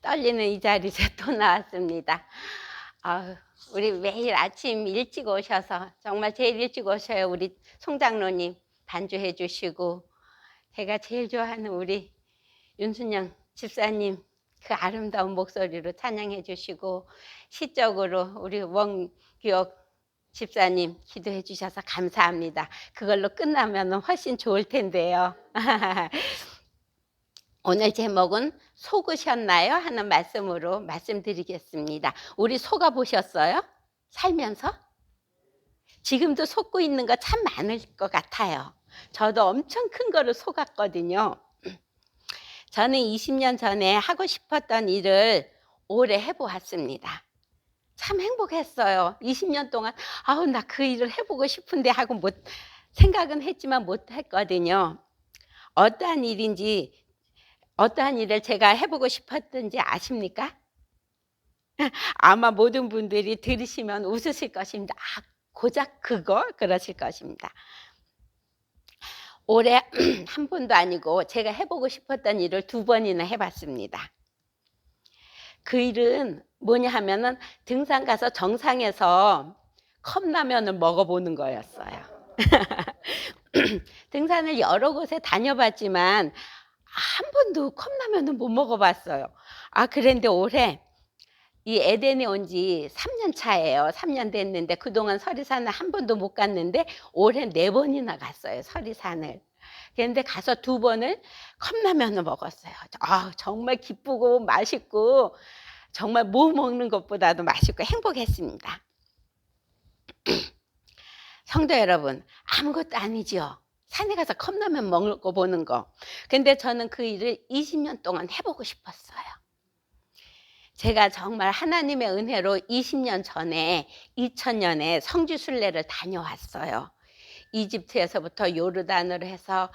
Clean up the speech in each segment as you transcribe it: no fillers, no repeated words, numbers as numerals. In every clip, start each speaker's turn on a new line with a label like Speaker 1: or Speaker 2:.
Speaker 1: 떨리는 이 자리에 또 나왔습니다. 아우, 우리 매일 아침 일찍 오셔서 정말 제일 일찍 오셔요. 우리 송장로님 반주해 주시고, 제가 제일 좋아하는 우리 윤순영 집사님 그 아름다운 목소리로 찬양해 주시고, 시적으로 우리 원규옥 집사님 기도해 주셔서 감사합니다. 그걸로 끝나면 훨씬 좋을 텐데요. 오늘 제목은 속으셨나요? 하는 말씀으로 말씀드리겠습니다. 우리 속아 보셨어요? 살면서? 지금도 속고 있는 거 참 많을 것 같아요. 저도 엄청 큰 거를 속았거든요. 저는 20년 전에 하고 싶었던 일을 오래 해보았습니다. 참 행복했어요. 20년 동안 아우 나 그 일을 해보고 싶은데 하고 생각은 했지만 못 했거든요. 어떠한 일인지, 어떠한 일을 제가 해보고 싶었던지 아십니까? 아마 모든 분들이 들으시면 웃으실 것입니다. 아, 고작 그거? 그러실 것입니다. 올해 한 번도 아니고 제가 해보고 싶었던 일을 2번이나 해봤습니다. 그 일은 뭐냐 하면은 등산 가서 정상에서 컵라면을 먹어보는 거였어요. 등산을 여러 곳에 다녀봤지만 한 번도 컵라면은 못 먹어봤어요. 아, 그런데 올해 이 에덴에 온 지 3년 차예요. 3년 됐는데 그동안 서리산을 한 번도 못 갔는데 올해 4번이나 갔어요, 서리산을. 그런데 가서 2번을 컵라면을 먹었어요. 아, 정말 기쁘고 맛있고 정말 뭐 먹는 것보다도 맛있고 행복했습니다. 성도 여러분, 아무것도 아니죠. 산에 가서 컵라면 먹어보는 거. 근데 저는 그 일을 20년 동안 해보고 싶었어요. 제가 정말 하나님의 은혜로 20년 전에 2000년에 성지순례를 다녀왔어요. 이집트에서부터 요르단으로 해서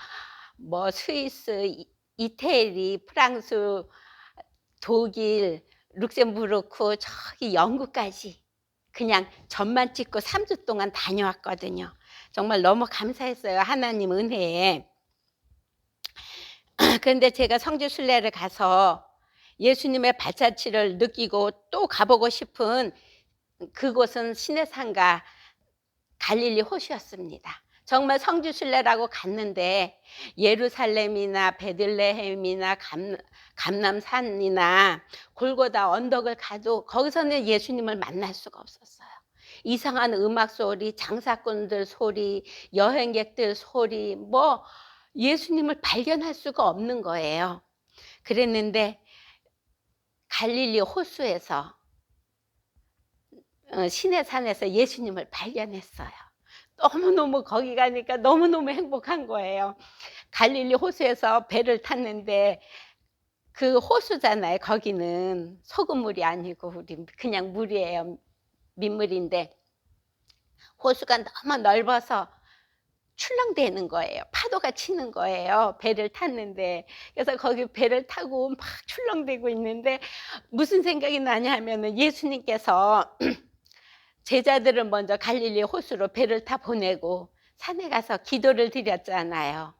Speaker 1: 뭐 스위스, 이태리, 프랑스, 독일, 룩셈부르크, 저기 영국까지 그냥 전만 찍고 3주 동안 다녀왔거든요. 정말 너무 감사했어요, 하나님 은혜에. 그런데 제가 성지순례를 가서 예수님의 발자취를 느끼고 또 가보고 싶은 그곳은 시내산과 갈릴리 호수였습니다. 정말 성지순례라고 갔는데 예루살렘이나 베들레헴이나 감람산이나 골고다 언덕을 가도 거기서는 예수님을 만날 수가 없었어요. 이상한 음악 소리, 장사꾼들 소리, 여행객들 소리, 뭐 예수님을 발견할 수가 없는 거예요. 그랬는데 갈릴리 호수에서 시내산에서 예수님을 발견했어요. 너무너무 거기 가니까 너무너무 행복한 거예요. 갈릴리 호수에서 배를 탔는데 그 호수잖아요. 거기는 소금물이 아니고 우리 그냥 물이에요. 민물인데 호수가 너무 넓어서 출렁대는 거예요. 파도가 치는 거예요. 배를 탔는데. 그래서 거기 배를 타고 막 출렁대고 있는데 무슨 생각이 나냐 하면은 예수님께서 제자들을 먼저 갈릴리 호수로 배를 타 보내고 산에 가서 기도를 드렸잖아요.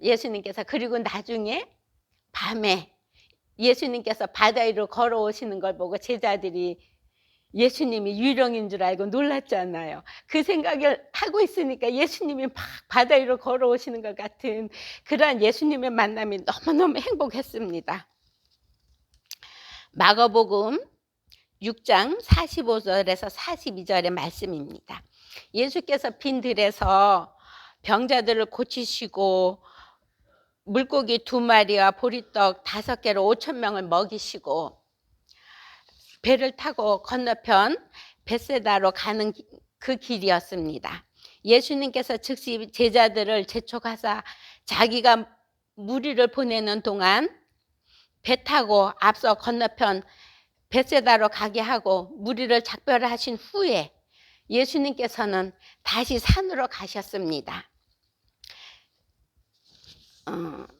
Speaker 1: 예수님께서. 그리고 나중에 밤에 예수님께서 바다 위로 걸어오시는 걸 보고 제자들이 예수님이 유령인 줄 알고 놀랐잖아요. 그 생각을 하고 있으니까 예수님이 막 바다 위로 걸어오시는 것 같은 그러한 예수님의 만남이 너무너무 행복했습니다. 마가복음 6장 45절에서 42절의 말씀입니다. 예수께서 빈 들에서 병자들을 고치시고 물고기 2마리와 보리떡 5개로 5,000명을 먹이시고 배를 타고 건너편 벳세다로 가는 그 길이었습니다. 예수님께서 즉시 제자들을 재촉하사 자기가 무리를 보내는 동안 배 타고 앞서 건너편 벳세다로 가게 하고 무리를 작별하신 후에 예수님께서는 다시 산으로 가셨습니다.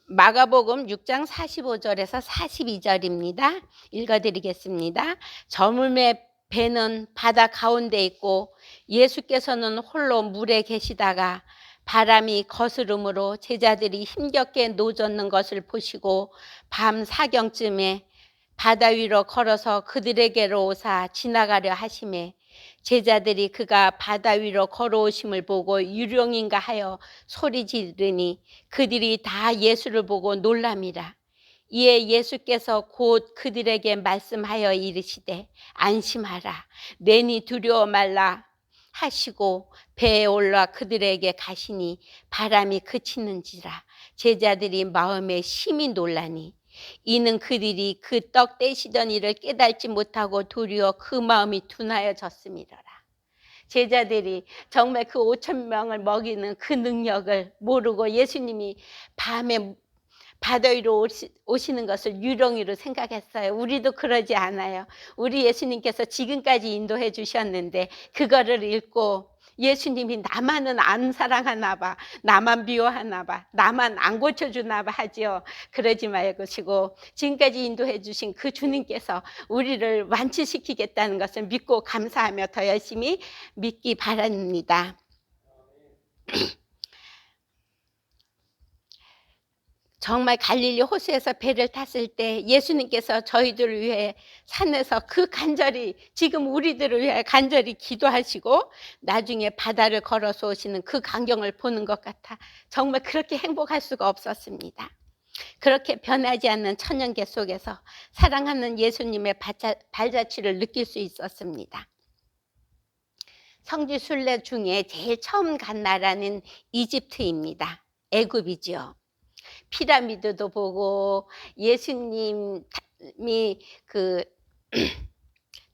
Speaker 1: 마가복음 6장 45절에서 42절입니다. 읽어드리겠습니다. 저물매 배는 바다 가운데 있고 예수께서는 홀로 물에 계시다가 바람이 거스름으로 제자들이 힘겹게 노젓는 것을 보시고 밤 4경쯤에 바다 위로 걸어서 그들에게로 오사 지나가려 하심에 제자들이 그가 바다 위로 걸어오심을 보고 유령인가 하여 소리 지르니 그들이 다 예수를 보고 놀람이라. 이에 예수께서 곧 그들에게 말씀하여 이르시되 안심하라 내니 두려워 말라 하시고 배에 올라 그들에게 가시니 바람이 그치는지라. 제자들이 마음에 심히 놀라니 이는 그들이 그 떡 떼시던 일을 깨닫지 못하고 도리어 그 마음이 둔하여졌음이로라. 제자들이 정말 그 5천 명을 먹이는 그 능력을 모르고 예수님이 밤에 바다 위로 오시는 것을 유령이로 생각했어요. 우리도 그러지 않아요. 우리 예수님께서 지금까지 인도해 주셨는데 그거를 읽고 예수님이 나만은 안 사랑하나 봐, 나만 미워하나 봐, 나만 안 고쳐주나 봐 하지요. 그러지 말고시고 지금까지 인도해 주신 그 주님께서 우리를 완치시키겠다는 것을 믿고 감사하며 더 열심히 믿기 바랍니다. 정말 갈릴리 호수에서 배를 탔을 때 예수님께서 저희들을 위해 산에서 그 간절히 지금 우리들을 위해 간절히 기도하시고 나중에 바다를 걸어서 오시는 그 광경을 보는 것 같아 정말 그렇게 행복할 수가 없었습니다. 그렇게 변하지 않는 천연계 속에서 사랑하는 예수님의 발자취를 느낄 수 있었습니다. 성지 순례 중에 제일 처음 간 나라는 이집트입니다. 애굽이지요. 피라미드도 보고 예수님이 그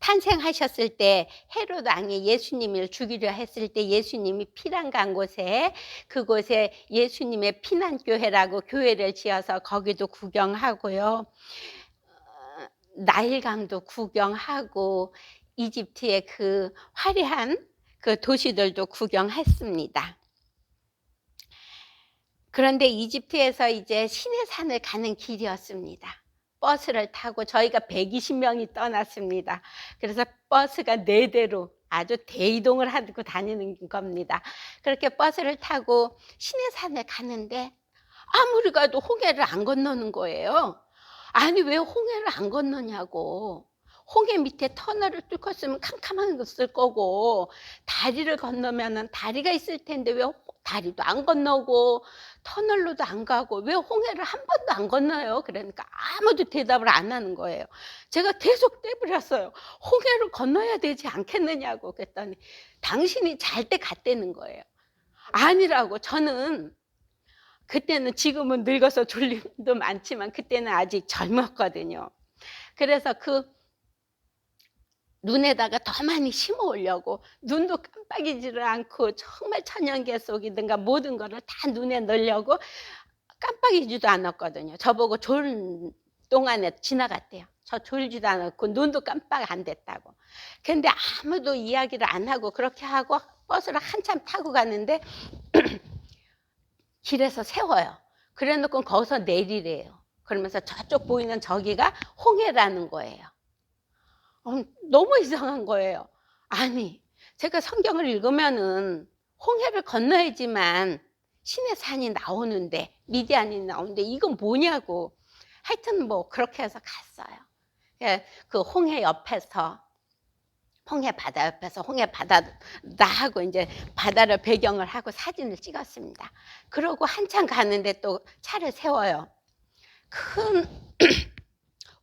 Speaker 1: 탄생하셨을 때 헤롯 왕이 예수님을 죽이려 했을 때 예수님이 피난 간 곳에 그곳에 예수님의 피난교회라고 교회를 지어서 거기도 구경하고요. 나일강도 구경하고 이집트의 그 화려한 그 도시들도 구경했습니다. 그런데 이집트에서 이제 시내산을 가는 길이었습니다. 버스를 타고 저희가 120명이 떠났습니다. 그래서 버스가 4대로 아주 대이동을 하고 다니는 겁니다. 그렇게 버스를 타고 시내산을 가는데 아무리 가도 홍해를 안 건너는 거예요. 아니 왜 홍해를 안 건너냐고. 홍해 밑에 터널을 뚫고 쓰면 캄캄한 것을 거고 다리를 건너면은 다리가 있을 텐데 왜 다리도 안 건너고 터널로도 안 가고 왜 홍해를 한 번도 안 건너요? 그러니까 아무도 대답을 안 하는 거예요. 제가 계속 떼부렸어요. 홍해를 건너야 되지 않겠느냐고 그랬더니 당신이 잘 때 갔다는 거예요. 아니라고. 저는 그때는 지금은 늙어서 졸림도 많지만 그때는 아직 젊었거든요. 그래서 그 눈에다가 더 많이 심어 오려고 눈도 깜빡이지를 않고 정말 천연계 속이든가 모든 거를 다 눈에 넣으려고 깜빡이지도 않았거든요. 저보고 졸 동안에 지나갔대요. 저 졸지도 않았고 눈도 깜빡 안 됐다고. 근데 아무도 이야기를 안 하고 그렇게 하고 버스를 한참 타고 가는데 길에서 세워요. 그래 놓고 거기서 내리래요. 그러면서 저쪽 보이는 저기가 홍해라는 거예요. 너무 이상한 거예요. 아니 제가 성경을 읽으면은 홍해를 건너야지만 시내산이 나오는데 미디안이 나오는데 이건 뭐냐고. 하여튼 뭐 그렇게 해서 갔어요. 그 홍해 옆에서 홍해 바다 옆에서 홍해 바다 나하고 이제 바다를 배경을 하고 사진을 찍었습니다. 그러고 한참 가는데 또 차를 세워요. 큰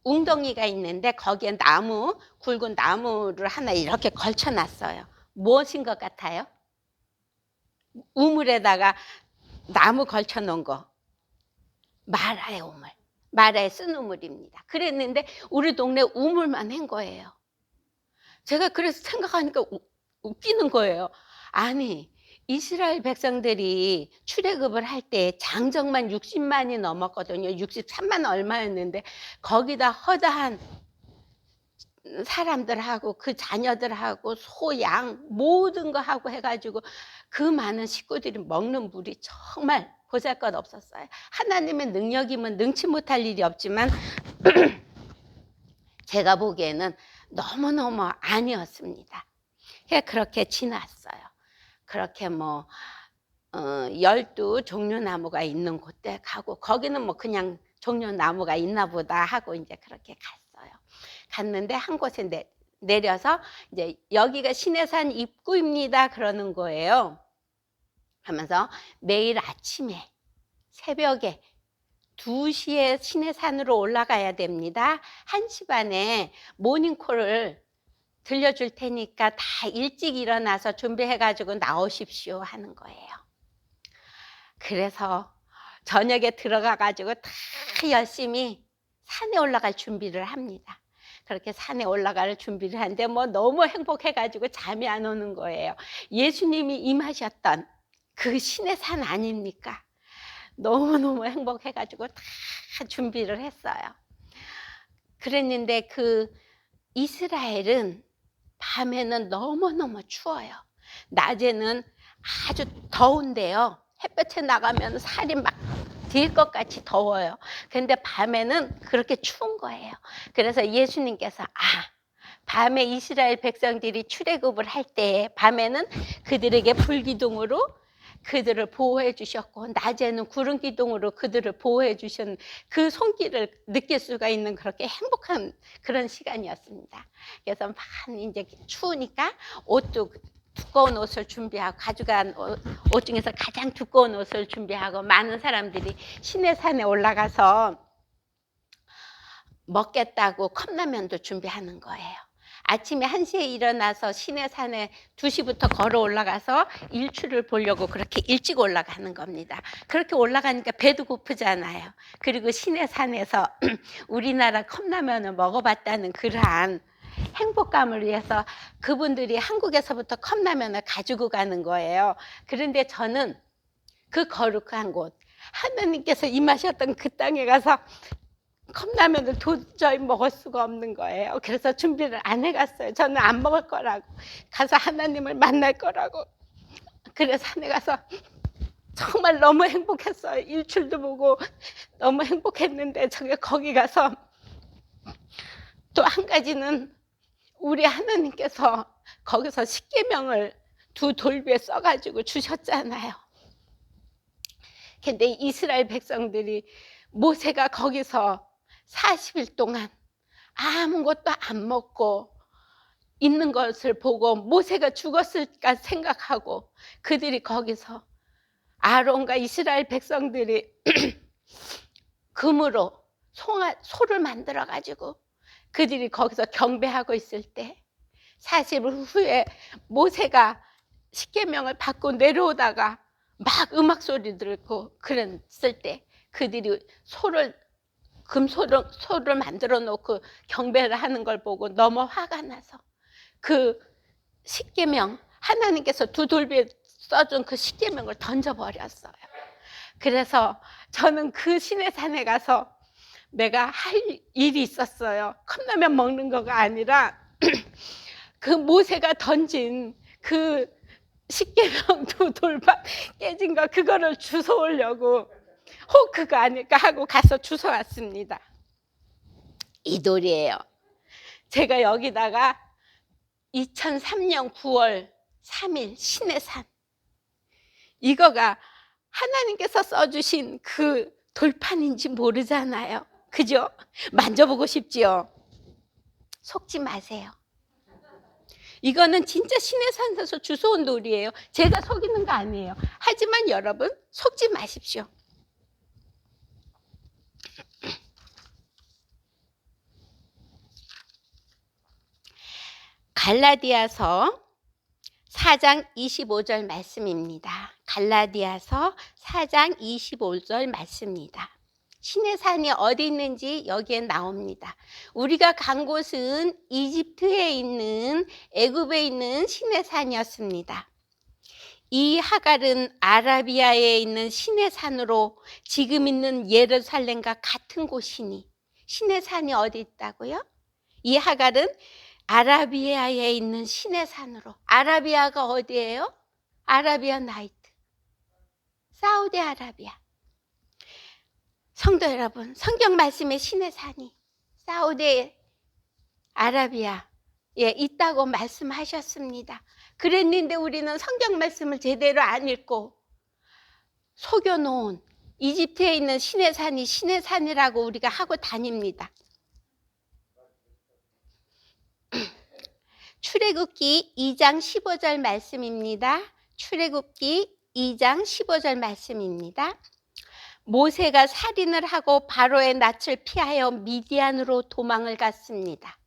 Speaker 1: 웅덩이가 있는데 거기에 나무, 굵은 나무를 하나 이렇게 걸쳐놨어요. 무엇인 것 같아요? 우물에다가 나무 걸쳐놓은 거. 마라의 우물. 마라의 쓴 우물입니다. 그랬는데 우리 동네 우물만 한 거예요. 제가 그래서 생각하니까 웃기는 거예요. 아니 이스라엘 백성들이 출애굽을 할 때 장정만 60만이 넘었거든요. 63만 얼마였는데 거기다 허다한 사람들하고 그 자녀들하고 소, 양 모든 거 하고 해가지고 그 많은 식구들이 먹는 물이 정말 보잘것없었어요. 하나님의 능력이면 능치 못할 일이 없지만 제가 보기에는 너무너무 아니었습니다. 그렇게 지났어요. 그렇게 뭐 12종류나무가 있는 곳에 가고 거기는 뭐 그냥 종류나무가 있나 보다 하고 이제 그렇게 갔어요. 갔어요. 갔는데 한 곳에 내려서 이제 "여기가 시내산 입구입니다." 그러는 거예요. 하면서 "내일 아침에 새벽에 2시에 시내산으로 올라가야 됩니다. 1시 반에 모닝콜을 들려줄 테니까 다 일찍 일어나서 준비해 가지고 나오십시오." 하는 거예요. 그래서 저녁에 들어가 가지고 다 열심히 산에 올라갈 준비를 합니다. 그렇게 산에 올라갈 준비를 하는데 너무 행복해 가지고 잠이 안 오는 거예요. 예수님이 임하셨던 그 시내산 아닙니까? 너무너무 행복해 가지고 다 준비를 했어요. 그랬는데 이스라엘은 밤에는 너무너무 추워요. 낮에는 아주 더운데요. 햇볕에 나가면 살이 막 딜 것 같이 더워요. 근데 밤에는 그렇게 추운 거예요. 그래서 예수님께서 밤에 이스라엘 백성들이 출애굽을 할 때 밤에는 그들에게 불기둥으로 그들을 보호해 주셨고 낮에는 구름 기둥으로 그들을 보호해 주신 그 손길을 느낄 수가 있는 그렇게 행복한 그런 시간이었습니다. 그래서 막 이제 추우니까 옷도 두꺼운 옷을 준비하고 가져간 옷 중에서 가장 두꺼운 옷을 준비하고 많은 사람들이 시내산에 올라가서 먹겠다고 컵라면도 준비하는 거예요. 아침에 1시에 일어나서 시내산에 2시부터 걸어 올라가서 일출을 보려고 그렇게 일찍 올라가는 겁니다. 그렇게 올라가니까 배도 고프잖아요. 그리고 시내산에서 우리나라 컵라면을 먹어봤다는 그러한 행복감을 위해서 그분들이 한국에서부터 컵라면을 가지고 가는 거예요. 그런데 저는 그 거룩한 곳, 하나님께서 임하셨던 그 땅에 가서 컵라면을 도저히 먹을 수가 없는 거예요. 그래서 준비를 안 해갔어요. 저는 안 먹을 거라고, 가서 하나님을 만날 거라고. 그래서 산에 가서 정말 너무 행복했어요. 일출도 보고 너무 행복했는데 거기 가서 또 한 가지는 우리 하나님께서 거기서 십계명을 2 돌비에 써가지고 주셨잖아요. 근데 이스라엘 백성들이 모세가 거기서 40일 동안 아무것도 안 먹고 있는 것을 보고 모세가 죽었을까 생각하고 그들이 거기서 아론과 이스라엘 백성들이 금으로 소를 만들어 가지고 그들이 거기서 경배하고 있을 때 40일 후에 모세가 십계명을 받고 내려오다가 막 음악 소리 듣고 그랬을 때 그들이 소를 만들어 놓고 경배를 하는 걸 보고 너무 화가 나서 그 십계명, 하나님께서 2 돌비에 써준 그 십계명을 던져버렸어요. 그래서 저는 그 시내산에 가서 내가 할 일이 있었어요. 컵라면 먹는 거가 아니라 그 모세가 던진 그 십계명 2 돌밭 깨진 거 그거를 주워오려고 그거 아닐까 하고 가서 주워왔습니다. 이 돌이에요. 제가 여기다가 2003년 9월 3일 시내산, 이거가 하나님께서 써주신 그 돌판인지 모르잖아요. 그죠? 만져보고 싶지요? 속지 마세요. 이거는 진짜 시내산에서 주워온 돌이에요. 제가 속이는 거 아니에요. 하지만 여러분 속지 마십시오. 갈라디아서 4장 25절 말씀입니다. 갈라디아서 4장 25절 말씀입니다. 시내산이 어디 있는지 여기에 나옵니다. 우리가 간 곳은 이집트에 있는 애굽에 있는 시내산이었습니다. 이 하갈은 아라비아에 있는 시내산으로 지금 있는 예루살렘과 같은 곳이니, 시내산이 어디 있다고요? 이 하갈은 아라비아에 있는 시내산으로. 아라비아가 어디예요? 아라비아 나이트, 사우디아라비아. 성도 여러분, 성경 말씀에 시내산이 사우디아라비아에 있다고 말씀하셨습니다. 그랬는데 우리는 성경 말씀을 제대로 안 읽고 속여놓은 이집트에 있는 시내산이 시내산이라고 우리가 하고 다닙니다. 출애굽기 2장 15절 말씀입니다. 출애굽기 2장 15절 말씀입니다. 모세가 살인을 하고 바로의 낯을 피하여 미디안으로 도망을 갔습니다.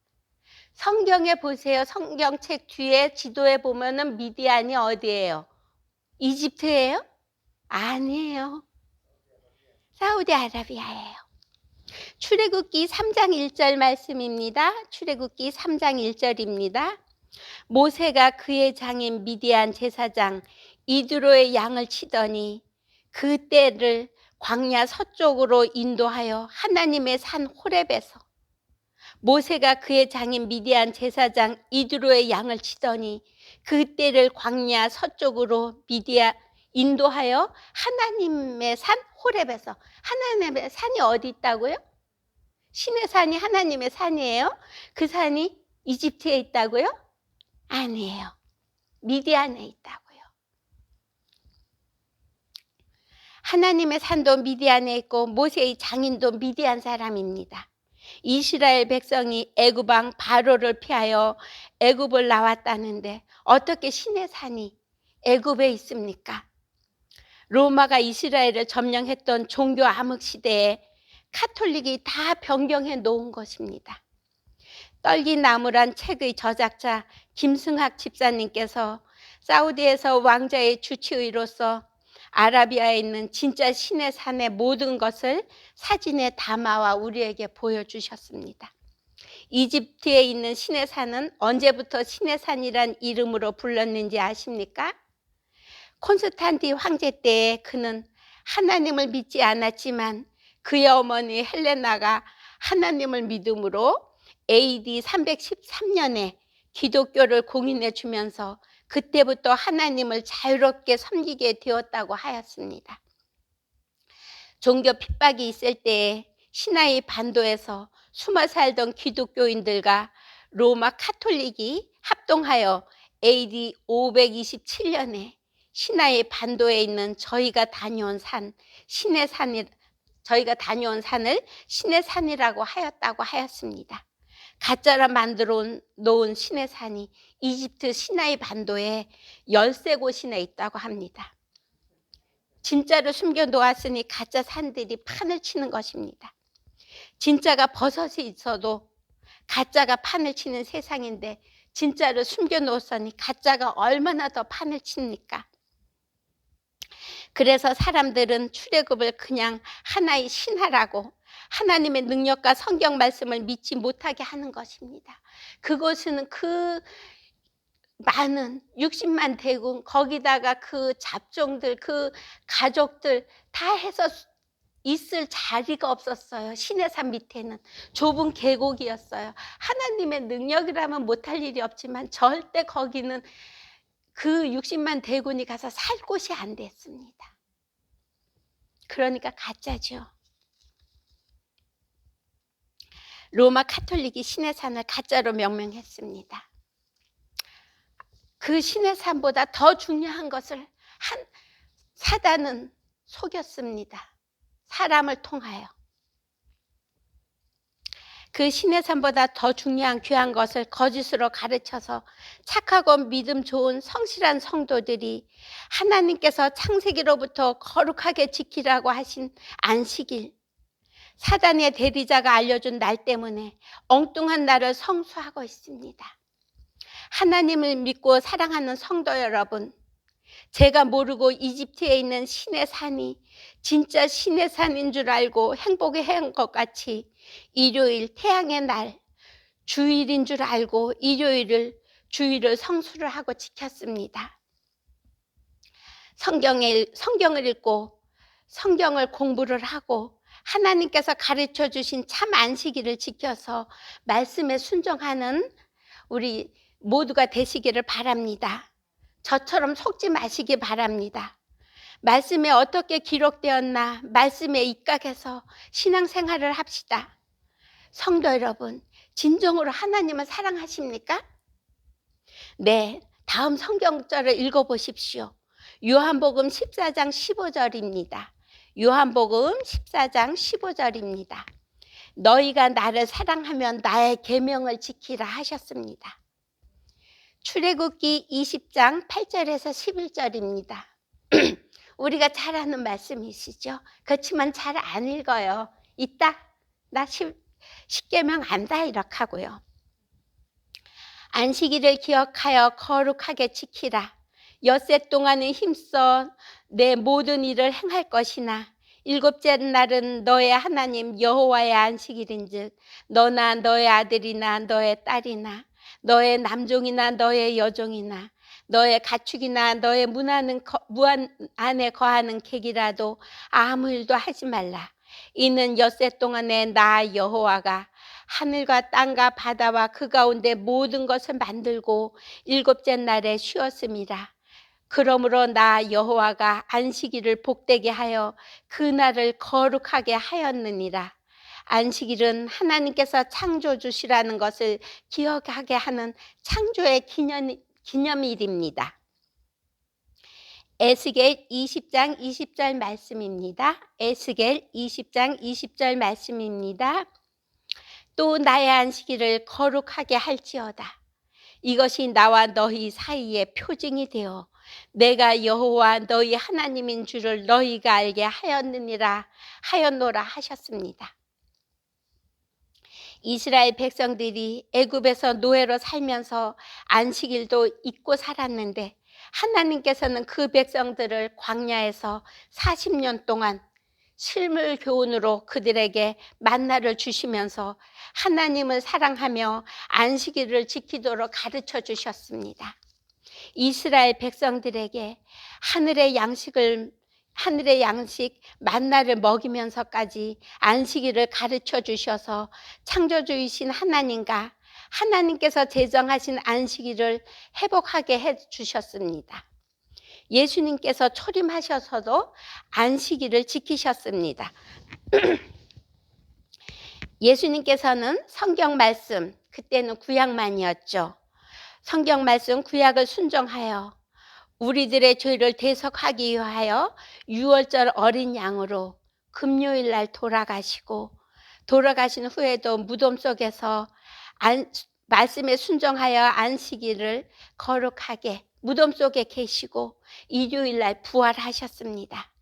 Speaker 1: 성경에 보세요. 성경책 뒤에 지도에 보면은 미디안이 어디예요? 이집트예요? 아니에요. 사우디아라비아예요. 출애굽기 3장 1절 말씀입니다. 출애굽기 3장 1절입니다. 모세가 그의 장인 미디안 제사장 이드로의 양을 치더니 그 떼를 광야 서쪽으로 인도하여 하나님의 산 호렙에서 모세가 그의 장인 미디안 제사장 이드로의 양을 치더니 그 떼를 광야 서쪽으로 인도하여 하나님의 산 호렙에서. 하나님의 산이 어디 있다고요? 신의 산이 하나님의 산이에요? 그 산이 이집트에 있다고요? 아니에요. 미디안에 있다고요. 하나님의 산도 미디안에 있고 모세의 장인도 미디안 사람입니다. 이스라엘 백성이 애굽 왕 바로를 피하여 애굽을 나왔다는데 어떻게 신의 산이 애굽에 있습니까? 로마가 이스라엘을 점령했던 종교 암흑 시대에 카톨릭이 다 변경해 놓은 것입니다. 떨기나무란 책의 저작자 김승학 집사님께서 사우디에서 왕자의 주치의로서 아라비아에 있는 진짜 신의 산의 모든 것을 사진에 담아와 우리에게 보여주셨습니다. 이집트에 있는 신의 산은 언제부터 신의 산이란 이름으로 불렀는지 아십니까? 콘스탄티 황제 때에 그는 하나님을 믿지 않았지만 그의 어머니 헬레나가 하나님을 믿음으로 AD 313년에 기독교를 공인해 주면서 그때부터 하나님을 자유롭게 섬기게 되었다고 하였습니다. 종교 핍박이 있을 때에 시나이 반도에서 숨어 살던 기독교인들과 로마 카톨릭이 합동하여 AD 527년에 시나이 반도에 있는 저희가 다녀온 산을 신의 산이라고 하였다고 하였습니다. 가짜로 만들어 놓은 신의 산이 이집트 시나이 반도에 13곳이나 있다고 합니다. 진짜로 숨겨 놓았으니 가짜 산들이 판을 치는 것입니다. 진짜가 버섯이 있어도 가짜가 판을 치는 세상인데 진짜로 숨겨 놓았으니 가짜가 얼마나 더 판을 칩니까? 그래서 사람들은 출애굽을 그냥 하나의 신화라고 하나님의 능력과 성경 말씀을 믿지 못하게 하는 것입니다. 그것은 그 많은 60만 대군 거기다가 그 잡종들 그 가족들 다 해서 있을 자리가 없었어요. 신의 산 밑에는 좁은 계곡이었어요. 하나님의 능력이라면 못할 일이 없지만 절대 거기는 그 60만 대군이 가서 살 곳이 안 됐습니다. 그러니까 가짜죠. 로마 카톨릭이 신의 산을 가짜로 명명했습니다. 그 신의 산보다 더 중요한 것을 사단은 속였습니다. 사람을 통하여. 그 신의 산보다 더 중요한 귀한 것을 거짓으로 가르쳐서 착하고 믿음 좋은 성실한 성도들이 하나님께서 창세기로부터 거룩하게 지키라고 하신 안식일, 사단의 대리자가 알려준 날 때문에 엉뚱한 날을 성수하고 있습니다. 하나님을 믿고 사랑하는 성도 여러분, 제가 모르고 이집트에 있는 신의 산이 진짜 신의 산인 줄 알고 행복해한 것 같이 일요일 태양의 날 주일인 줄 알고 주일을 성수를 하고 지켰습니다. 성경을 읽고 성경을 공부를 하고 하나님께서 가르쳐 주신 참 안식일을 지켜서 말씀에 순종하는 우리 모두가 되시기를 바랍니다. 저처럼 속지 마시기 바랍니다. 말씀에 어떻게 기록되었나 말씀에 입각해서 신앙생활을 합시다. 성도 여러분, 진정으로 하나님을 사랑하십니까? 네, 다음 성경절을 읽어보십시오. 요한복음 14장 15절입니다. 요한복음 14장 15절입니다. 너희가 나를 사랑하면 나의 계명을 지키라 하셨습니다. 출애굽기 20장 8절에서 11절입니다. 우리가 잘 아는 말씀이시죠? 그렇지만 잘 안 읽어요. 있다? 나 십계명 안다 이렇게 하고요. 안식일을 기억하여 거룩하게 지키라. 엿새 동안은 힘써 내 모든 일을 행할 것이나 일곱째 날은 너의 하나님 여호와의 안식일인즉 너나 너의 아들이나 너의 딸이나 너의 남종이나 너의 여종이나 너의 가축이나 너의 문 안에 거하는 객이라도 아무 일도 하지 말라. 이는 엿새 동안에 나 여호와가 하늘과 땅과 바다와 그 가운데 모든 것을 만들고 일곱째 날에 쉬었음이라. 그러므로 나 여호와가 안식일을 복되게 하여 그 날을 거룩하게 하였느니라. 안식일은 하나님께서 창조 주시라는 것을 기억하게 하는 창조의 기념일입니다. 에스겔 20장 20절 말씀입니다. 에스겔 20장 20절 말씀입니다. 또 나의 안식일을 거룩하게 할지어다. 이것이 나와 너희 사이의 표징이 되어 내가 여호와 너희 하나님인 줄을 너희가 알게 하였노라 하셨습니다. 이스라엘 백성들이 애굽에서 노예로 살면서 안식일도 잊고 살았는데 하나님께서는 그 백성들을 광야에서 40년 동안 실물 교훈으로 그들에게 만나를 주시면서 하나님을 사랑하며 안식일을 지키도록 가르쳐 주셨습니다. 이스라엘 백성들에게 하늘의 양식 만나를 먹이면서까지 안식일을 가르쳐 주셔서 창조주이신 하나님과 하나님께서 제정하신 안식일을 회복하게 해 주셨습니다. 예수님께서 초림하셔서도 안식일을 지키셨습니다. 예수님께서는 성경 말씀, 그때는 구약만이었죠. 성경 말씀 구약을 순종하여 우리들의 죄를 대속하기 위하여 유월절 어린 양으로 금요일 날 돌아가시고 돌아가신 후에도 무덤 속에서 말씀에 순종하여 안식일을 거룩하게 무덤 속에 계시고 일요일 날 부활하셨습니다.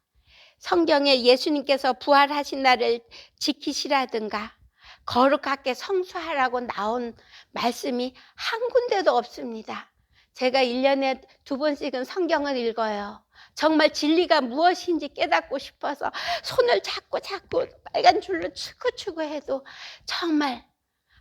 Speaker 1: 성경에 예수님께서 부활하신 날을 지키시라든가 거룩하게 성수하라고 나온 말씀이 한 군데도 없습니다. 제가 1년에 2번씩은 성경을 읽어요. 정말 진리가 무엇인지 깨닫고 싶어서 손을 잡고 빨간 줄로 추고 해도 정말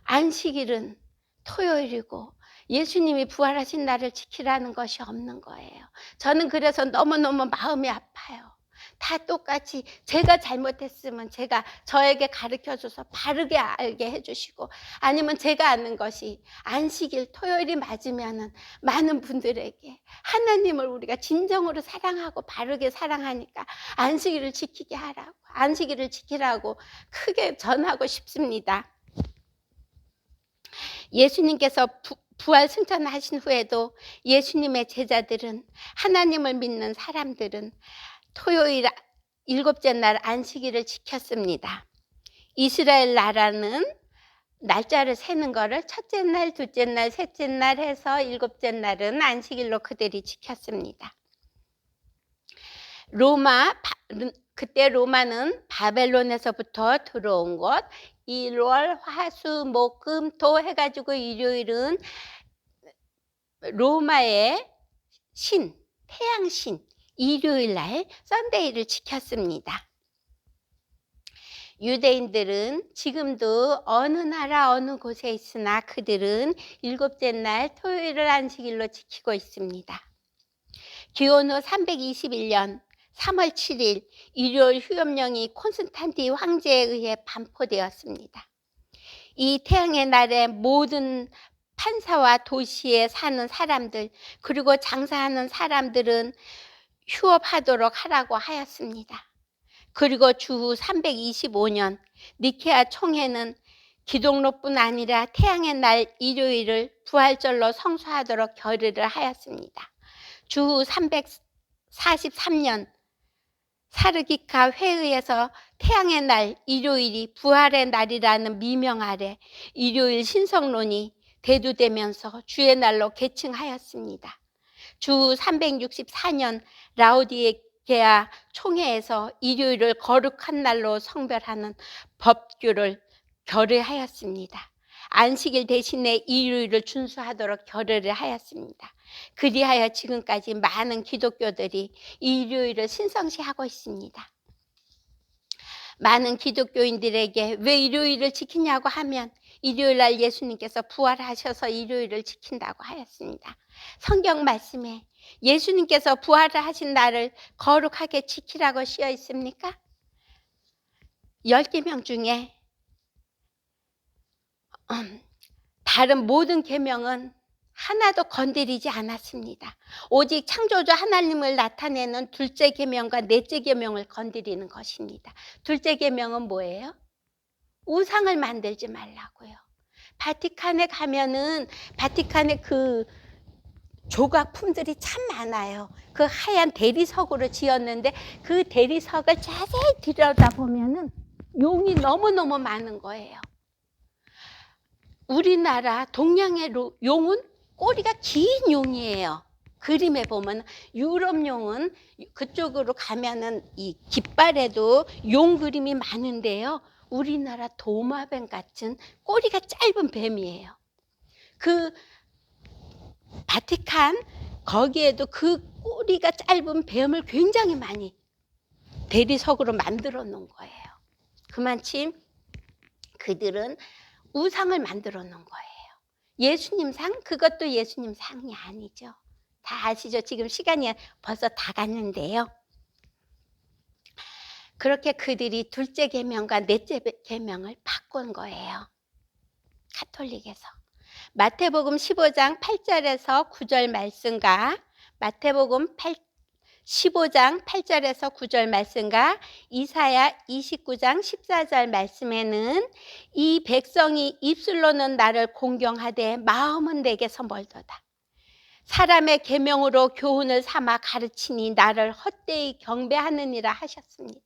Speaker 1: 안식일은 토요일이고 예수님이 부활하신 날을 지키라는 것이 없는 거예요. 저는 그래서 너무너무 마음이 아파요. 다 똑같이 제가 잘못했으면 제가 저에게 가르쳐줘서 바르게 알게 해주시고 아니면 제가 아는 것이 안식일 토요일이 맞으면은 많은 분들에게 하나님을 우리가 진정으로 사랑하고 바르게 사랑하니까 안식일을 지키게 하라고 안식일을 지키라고 크게 전하고 싶습니다. 예수님께서 부활 승천하신 후에도 예수님의 제자들은 하나님을 믿는 사람들은 토요일 일곱째 날 안식일을 지켰습니다. 이스라엘 나라는 날짜를 세는 거를 첫째 날, 둘째 날, 셋째 날 해서 일곱째 날은 안식일로 그들이 지켰습니다. 그때 로마는 바벨론에서부터 들어온 것 1월, 화, 수, 목, 금, 토 해가지고 일요일은 로마의 태양신 일요일 날 썬데이를 지켰습니다. 유대인들은 지금도 어느 나라 어느 곳에 있으나 그들은 일곱째 날 토요일을 안식일로 지키고 있습니다. 기원 후 321년 3월 7일 일요일 휴업령이 콘스탄티 황제에 의해 반포되었습니다. 이 태양의 날에 모든 판사와 도시에 사는 사람들 그리고 장사하는 사람들은 휴업하도록 하라고 하였습니다. 그리고 주후 325년 니케아 총회는 기독로뿐 아니라 태양의 날 일요일을 부활절로 성수하도록 결의를 하였습니다. 주후 343년 사르기카 회의에서 태양의 날 일요일이 부활의 날이라는 미명 아래 일요일 신성론이 대두되면서 주의 날로 계층하였습니다. 주 364년 라오디게아 총회에서 일요일을 거룩한 날로 성별하는 법규를 결의하였습니다. 안식일 대신에 일요일을 준수하도록 결의를 하였습니다. 그리하여 지금까지 많은 기독교들이 일요일을 신성시하고 있습니다. 많은 기독교인들에게 왜 일요일을 지키냐고 하면 일요일 날 예수님께서 부활하셔서 일요일을 지킨다고 하였습니다. 성경 말씀에 예수님께서 부활을 하신 날을 거룩하게 지키라고 쓰여 있습니까? 10계명 중에 다른 모든 계명은 하나도 건드리지 않았습니다. 오직 창조주 하나님을 나타내는 둘째 계명과 넷째 계명을 건드리는 것입니다. 둘째 계명은 뭐예요? 우상을 만들지 말라고요. 바티칸에 가면은 바티칸에 그 조각품들이 참 많아요. 그 하얀 대리석으로 지었는데 그 대리석을 자세히 들여다보면은 용이 너무너무 많은 거예요. 우리나라 동양의 용은 꼬리가 긴 용이에요. 그림에 보면 유럽 용은 그쪽으로 가면은 이 깃발에도 용 그림이 많은데요. 우리나라 도마뱀 같은 꼬리가 짧은 뱀이에요. 그 바티칸 거기에도 그 꼬리가 짧은 뱀을 굉장히 많이 대리석으로 만들어 놓은 거예요. 그만큼 그들은 우상을 만들어 놓은 거예요. 예수님 상? 그것도 예수님 상이 아니죠. 다 아시죠? 지금 시간이 벌써 다 갔는데요. 그렇게 그들이 둘째 계명과 넷째 계명을 바꾼 거예요. 가톨릭에서. 마태복음 15장 8절에서 9절 말씀과 마태복음 15장 8절에서 9절 말씀과 이사야 29장 14절 말씀에는 이 백성이 입술로는 나를 공경하되 마음은 내게서 멀도다. 사람의 계명으로 교훈을 삼아 가르치니 나를 헛되이 경배하느니라 하셨습니다.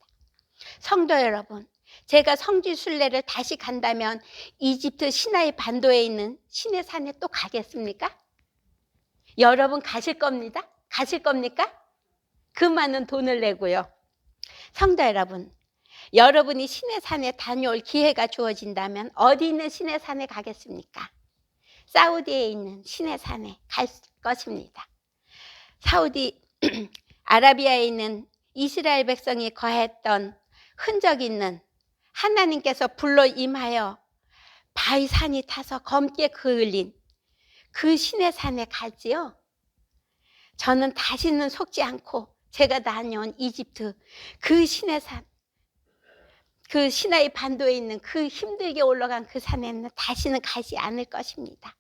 Speaker 1: 성도 여러분, 제가 성지순례를 다시 간다면 이집트 시나이 반도에 있는 시내산에 또 가겠습니까? 여러분 가실 겁니다. 가실 겁니까? 그 많은 돈을 내고요. 성도 여러분, 여러분이 시내산에 다녀올 기회가 주어진다면 어디 있는 시내산에 가겠습니까? 사우디에 있는 시내산에 갈 것입니다. 사우디 아라비아에 있는 이스라엘 백성이 거했던 흔적 있는 하나님께서 불러 임하여 바위산이 타서 검게 그을린 그 시내산에 가지요. 저는 다시는 속지 않고 제가 다녀온 이집트 그 시내산, 그 시나이 반도에 있는 그 힘들게 올라간 그 산에는 다시는 가지 않을 것입니다.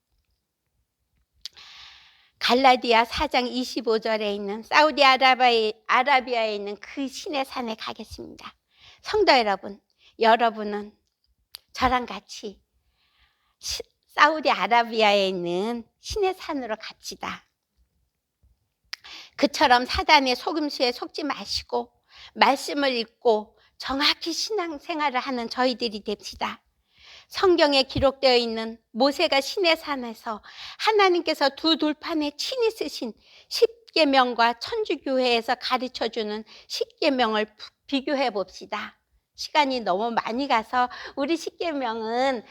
Speaker 1: 갈라디아 4장 25절에 있는 사우디아라비아에 있는 그 시내산에 가겠습니다. 성도 여러분, 여러분은 저랑 같이 사우디아라비아에 있는 시내산으로 갑시다. 그처럼 사단의 속임수에 속지 마시고 말씀을 읽고 정확히 신앙생활을 하는 저희들이 됩시다. 성경에 기록되어 있는 모세가 시내산에서 하나님께서 두 돌판에 친히 쓰신 10계명과 천주교회에서 가르쳐주는 10계명을 비교해 봅시다. 시간이 너무 많이 가서 우리 10계명은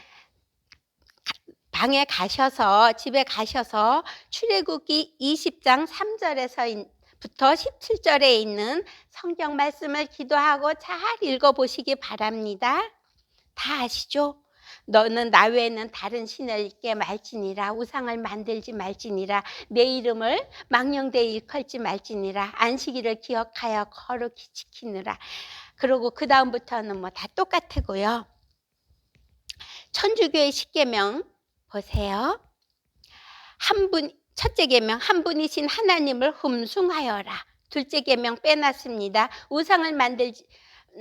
Speaker 1: 방에 가셔서 집에 가셔서 출애굽기 20장 3절에서부터 17절에 있는 성경 말씀을 기도하고 잘 읽어보시기 바랍니다. 다 아시죠? 너는 나 외에는 다른 신을 잊게 말지니라. 우상을 만들지 말지니라. 내 이름을 망령되이 일컬지 말지니라. 안식일을 기억하여 거룩히 지키느라. 그리고 그 다음부터는 뭐 다 똑같고요. 천주교의 10계명 보세요. 첫째 계명 한 분이신 하나님을 흠숭하여라. 둘째 계명 빼놨습니다. 우상을 만들지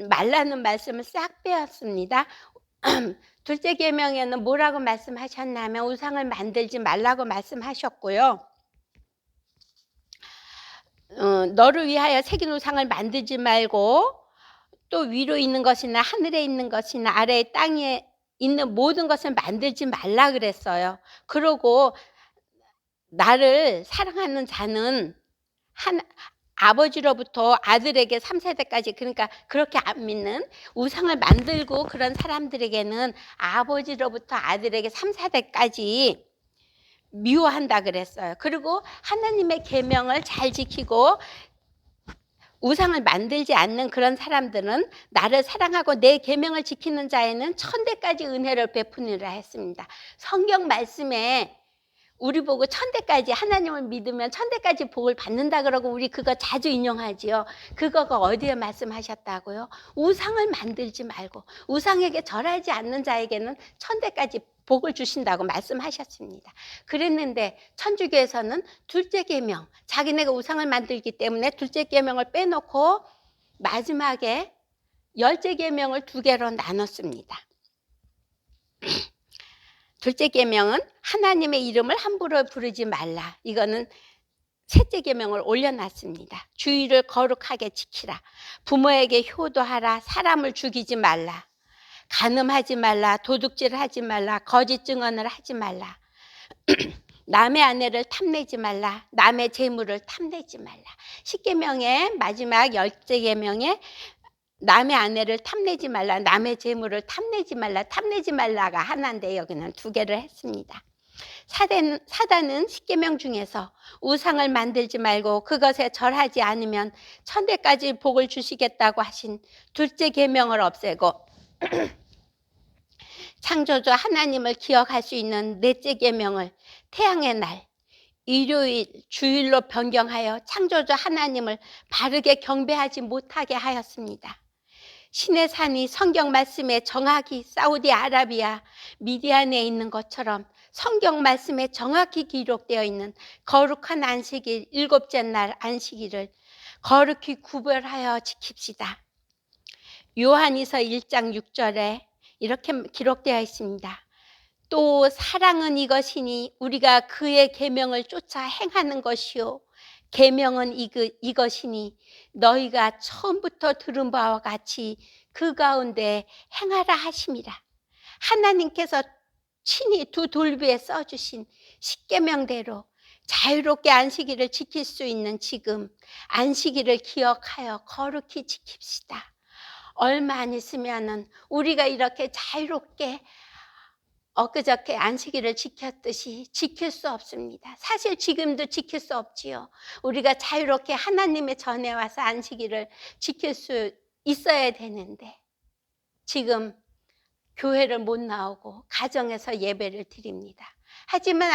Speaker 1: 말라는 말씀을 싹 빼었습니다. 둘째 계명에는 뭐라고 말씀하셨냐면 우상을 만들지 말라고 말씀하셨고요. 너를 위하여 새긴 우상을 만들지 말고 또 위로 있는 것이나 하늘에 있는 것이나 아래의 땅에 있는 모든 것을 만들지 말라 그랬어요. 그러고 나를 사랑하는 자는 하나 아버지로부터 아들에게 3 세대까지, 그러니까 그렇게 안 믿는 우상을 만들고 그런 사람들에게는 아버지로부터 아들에게 3 세대까지 미워한다 그랬어요. 그리고 하나님의 계명을 잘 지키고 우상을 만들지 않는 그런 사람들은 나를 사랑하고 내 계명을 지키는 자에는 천대까지 은혜를 베푸니라 했습니다. 성경 말씀에 우리 보고 천대까지, 하나님을 믿으면 천대까지 복을 받는다 그러고 우리 그거 자주 인용하지요. 그거가 어디에 말씀하셨다고요? 우상을 만들지 말고 우상에게 절하지 않는 자에게는 천대까지 복을 주신다고 말씀하셨습니다. 그랬는데 천주교에서는 둘째 계명, 자기네가 우상을 만들기 때문에 둘째 계명을 빼놓고 마지막에 열째 계명을 2개로 나눴습니다. 둘째 계명은 하나님의 이름을 함부로 부르지 말라. 이거는 셋째 계명을 올려놨습니다. 주의를 거룩하게 지키라. 부모에게 효도하라. 사람을 죽이지 말라. 간음하지 말라. 도둑질하지 말라. 거짓 증언을 하지 말라. 남의 아내를 탐내지 말라. 남의 재물을 탐내지 말라. 10계명의 마지막 10째 계명에 남의 아내를 탐내지 말라, 남의 재물을 탐내지 말라, 탐내지 말라가 하나인데 여기는 2개를 했습니다. 사단은 10계명 중에서 우상을 만들지 말고 그것에 절하지 않으면 천대까지 복을 주시겠다고 하신 둘째 계명을 없애고 창조주 하나님을 기억할 수 있는 넷째 계명을 태양의 날, 일요일, 주일로 변경하여 창조주 하나님을 바르게 경배하지 못하게 하였습니다. 신의 산이 성경 말씀에 정확히 사우디아라비아, 미디안에 있는 것처럼 성경 말씀에 정확히 기록되어 있는 거룩한 안식일, 7째 날 안식일을 거룩히 구별하여 지킵시다. 요한이서 1장 6절에 이렇게 기록되어 있습니다. 또 사랑은 이것이니 우리가 그의 계명을 쫓아 행하는 것이요, 계명은 이것이니 너희가 처음부터 들은 바와 같이 그 가운데 행하라 하심이라. 하나님께서 친히 2 돌비에 써주신 10계명대로 자유롭게 안식일을 지킬 수 있는 지금 안식일을 기억하여 거룩히 지킵시다. 얼마 안 있으면은 우리가 이렇게 자유롭게 엊그저께 안식일을 지켰듯이 지킬 수 없습니다. 사실 지금도 지킬 수 없지요. 우리가 자유롭게 하나님의 전에 와서 안식일을 지킬 수 있어야 되는데 지금 교회를 못 나오고 가정에서 예배를 드립니다. 하지만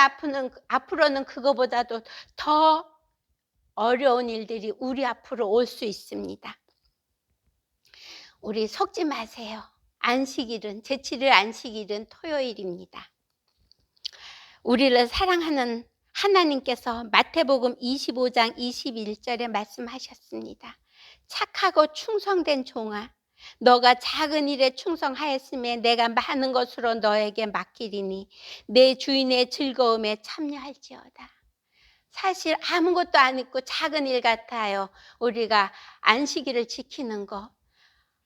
Speaker 1: 앞으로는 그거보다도 더 어려운 일들이 우리 앞으로 올 수 있습니다. 우리 속지 마세요. 안식일은, 제7일 안식일은 토요일입니다. 우리를 사랑하는 하나님께서 마태복음 25장 21절에 말씀하셨습니다. 착하고 충성된 종아, 너가 작은 일에 충성하였음에 내가 많은 것으로 너에게 맡기리니 내 주인의 즐거움에 참여할지어다. 사실 아무것도 안 있고 작은 일 같아요. 우리가 안식일을 지키는 거,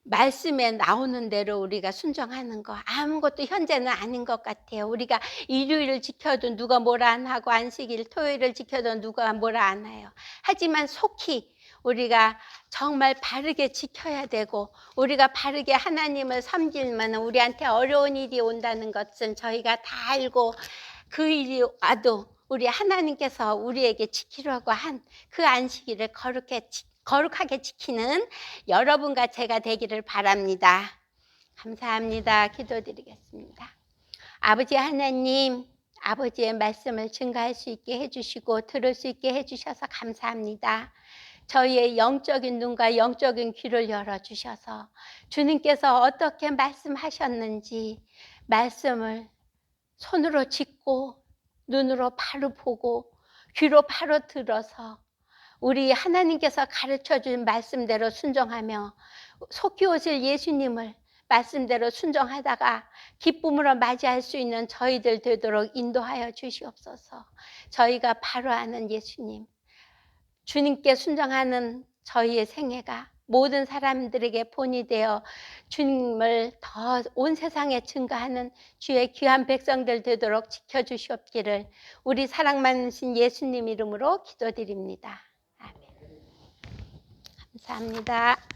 Speaker 1: 말씀에 나오는 대로 우리가 순종하는 거 아무것도 현재는 아닌 것 같아요. 우리가 일요일을 지켜도 누가 뭐라 안 하고 안식일 토요일을 지켜도 누가 뭐라 안 해요. 하지만 속히 우리가 정말 바르게 지켜야 되고 우리가 바르게 하나님을 섬기면 우리한테 어려운 일이 온다는 것은 저희가 다 알고 그 일이 와도 우리 하나님께서 우리에게 지키려고 한 그 안식일을 거룩하게 지키는 여러분과 제가 되기를 바랍니다. 감사합니다. 기도드리겠습니다. 아버지 하나님, 아버지의 말씀을 증거할 수 있게 해주시고 들을 수 있게 해주셔서 감사합니다. 저희의 영적인 눈과 영적인 귀를 열어주셔서 주님께서 어떻게 말씀하셨는지 말씀을 손으로 짚고 눈으로 바로 보고 귀로 바로 들어서 우리 하나님께서 가르쳐준 말씀대로 순종하며 속히 오실 예수님을 말씀대로 순종하다가 기쁨으로 맞이할 수 있는 저희들 되도록 인도하여 주시옵소서. 저희가 바로 아는 예수님, 주님께 순종하는 저희의 생애가 모든 사람들에게 본이 되어 주님을 더 온 세상에 증거하는 주의 귀한 백성들 되도록 지켜주시옵기를 우리 사랑 많으신 예수님 이름으로 기도드립니다. 아멘. 감사합니다.